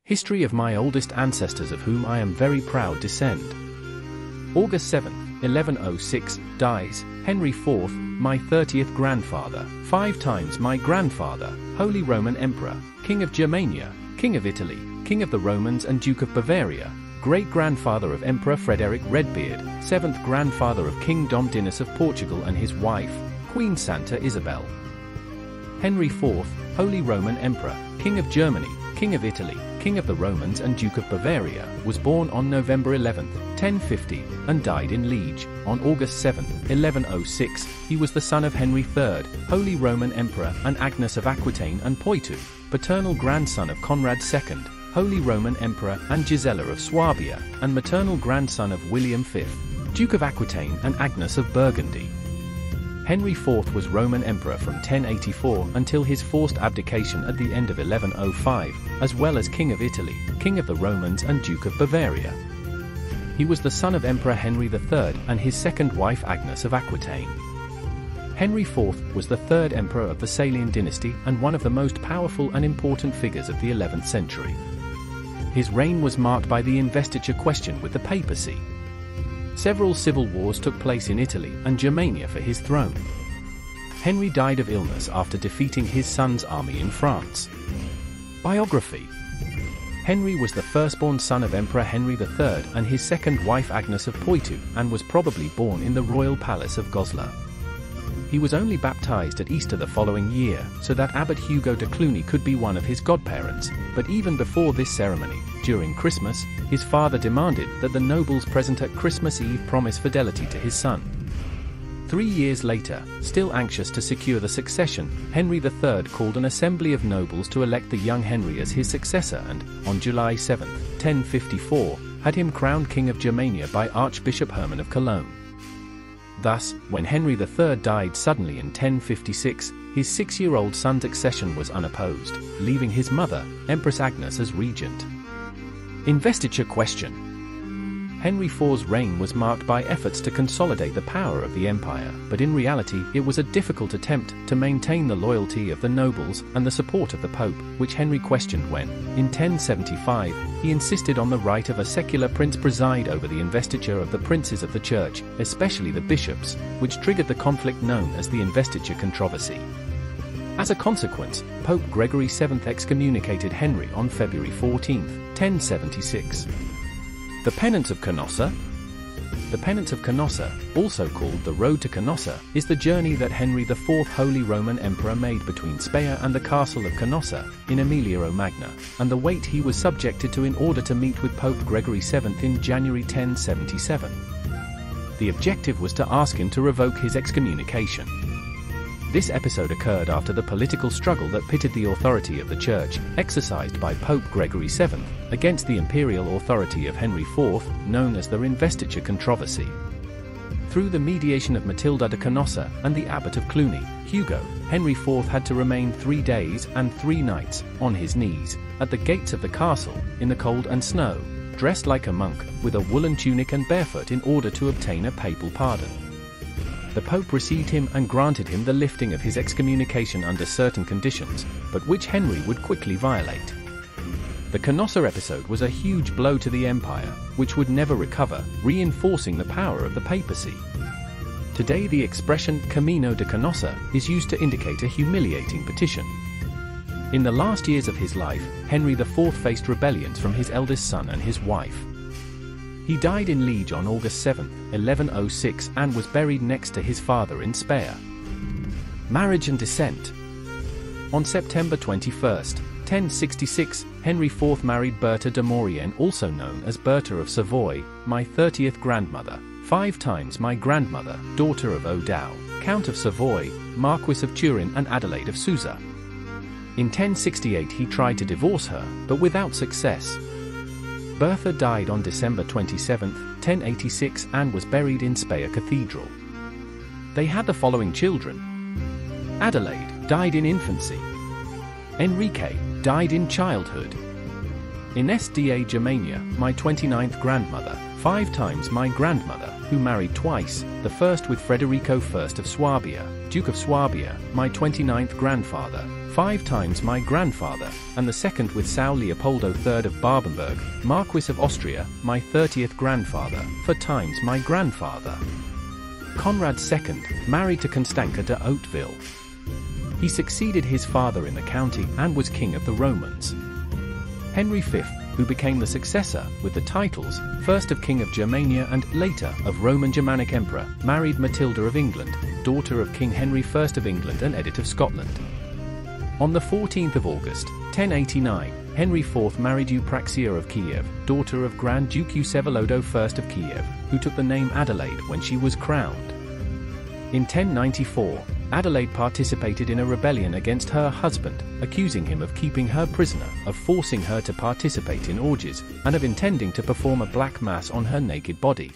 History of my oldest ancestors of whom I am very proud descend. August 7, 1106, dies Henry IV, my 30th grandfather, 5 times my grandfather, Holy Roman Emperor, King of Germania, King of Italy, King of the Romans and Duke of Bavaria, great-grandfather of Emperor Frederick Redbeard, 7th grandfather of King Dom Dinis of Portugal and his wife, Queen Santa Isabel. Henry IV, Holy Roman Emperor, King of Germany, King of Italy, King of the Romans and Duke of Bavaria, was born on November 11, 1050, and died in Liege, on August 7, 1106. He was the son of Henry III, Holy Roman Emperor, and Agnes of Aquitaine and Poitou, paternal grandson of Conrad II, Holy Roman Emperor, and Gisela of Swabia, and maternal grandson of William V, Duke of Aquitaine and Agnes of Burgundy. Henry IV was Roman Emperor from 1084 until his forced abdication at the end of 1105, as well as King of Italy, King of the Romans and Duke of Bavaria. He was the son of Emperor Henry III and his second wife Agnes of Aquitaine. Henry IV was the third emperor of the Salian dynasty and one of the most powerful and important figures of the 11th century. His reign was marked by the investiture question with the papacy. Several civil wars took place in Italy and Germania for his throne. Henry died of illness after defeating his son's army in France. Biography. Henry was the firstborn son of Emperor Henry III and his second wife Agnes of Poitou, and was probably born in the royal palace of Goslar. He was only baptized at Easter the following year, so that Abbot Hugo de Cluny could be one of his godparents, but even before this ceremony, during Christmas, his father demanded that the nobles present at Christmas Eve promise fidelity to his son. 3 years later, still anxious to secure the succession, Henry III called an assembly of nobles to elect the young Henry as his successor and, on July 7, 1054, had him crowned King of Germania by Archbishop Herman of Cologne. Thus, when Henry III died suddenly in 1056, his 6-year-old son's accession was unopposed, leaving his mother, Empress Agnes, as regent. Investiture question. Henry IV's reign was marked by efforts to consolidate the power of the empire, but in reality it was a difficult attempt to maintain the loyalty of the nobles and the support of the Pope, which Henry questioned when, in 1075, he insisted on the right of a secular prince preside over the investiture of the princes of the church, especially the bishops, which triggered the conflict known as the investiture controversy. As a consequence, Pope Gregory VII excommunicated Henry on February 14, 1076. The Penance of Canossa. The Penance of Canossa, also called the Road to Canossa, is the journey that Henry IV, Holy Roman Emperor, made between Speyer and the castle of Canossa, in Emilia-Romagna, and the wait he was subjected to in order to meet with Pope Gregory VII in January 1077. The objective was to ask him to revoke his excommunication. This episode occurred after the political struggle that pitted the authority of the Church, exercised by Pope Gregory VII, against the imperial authority of Henry IV, known as the Investiture Controversy. Through the mediation of Matilda de Canossa and the Abbot of Cluny, Hugo, Henry IV had to remain 3 days and 3 nights, on his knees, at the gates of the castle, in the cold and snow, dressed like a monk, with a woolen tunic and barefoot in order to obtain a papal pardon. The Pope received him and granted him the lifting of his excommunication under certain conditions, but which Henry would quickly violate. The Canossa episode was a huge blow to the empire, which would never recover, reinforcing the power of the papacy. Today the expression Camino de Canossa is used to indicate a humiliating petition. In the last years of his life, Henry IV faced rebellions from his eldest son and his wife. He died in Liege on August 7, 1106, and was buried next to his father in Speyer. Marriage and descent. On September 21, 1066, Henry IV married Bertha de Maurienne, also known as Bertha of Savoy, my 30th grandmother, 5 times my grandmother, daughter of O'Dow, Count of Savoy, Marquis of Turin and Adelaide of Susa. In 1068 he tried to divorce her, but without success. Bertha died on December 27, 1086, and was buried in Speyer Cathedral. They had the following children. Adelaide died in infancy. Enrique died in childhood. Ines de Germania, my 29th grandmother, 5 times my grandmother, who married twice, the first with Federico I of Swabia, Duke of Swabia, my 29th grandfather, 5 times my grandfather, and the second with Sao Leopoldo III of Babenberg, Marquis of Austria, my 30th grandfather, 4 times my grandfather. Conrad II, married to Constanca de Hauteville. He succeeded his father in the county and was king of the Romans. Henry V, who became the successor, with the titles, first of King of Germania and, later, of Roman Germanic Emperor, married Matilda of England, daughter of King Henry I of England and Edith of Scotland. On the 14th of August, 1089, Henry IV married Eupraxia of Kiev, daughter of Grand Duke Vsevolod I of Kiev, who took the name Adelaide when she was crowned. In 1094, Adelaide participated in a rebellion against her husband, accusing him of keeping her prisoner, of forcing her to participate in orgies, and of intending to perform a black mass on her naked body.